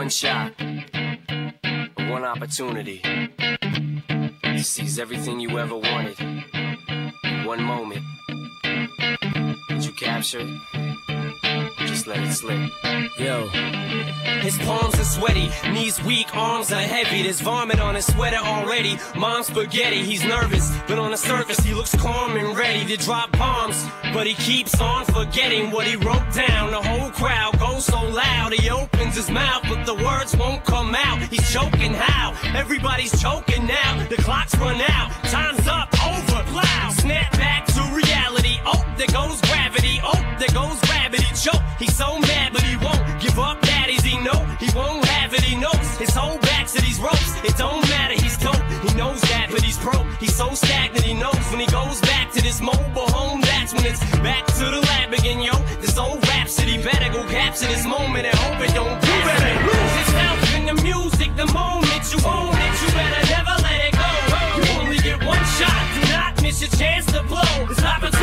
one shot, one opportunity to seize everything you ever wanted in one moment. Did you capture it? Just let it slip. Yo. His palms are sweaty, knees weak, arms are heavy. There's vomit on his sweater already. Mom's spaghetti, he's nervous, but on the surface he looks calm and ready to drop bombs. But he keeps on forgetting what he wrote down. The whole crowd goes so loud, he opens his mouth, but the words won't come out. He's choking how? Everybody's choking now. The clock's run out, time's up, over, loud. Snap back to reality. Oh, there goes gravity. Oh, there goes gravity. Choke. He's so mad, but he won't give up. Daddies, he know he won't have it. He knows his whole back to these ropes. It don't matter, he's dope. He knows that, but he's broke. He's so stagnant. He knows when he goes back to this mobile home, that's when it's back to the lab again, yo. This old rhapsody better go capture this moment and hope it don't. You better lose yourself in the music. The moment you own it, you better never let it go. You only get one shot. Do not miss your chance to blow. This opportunity.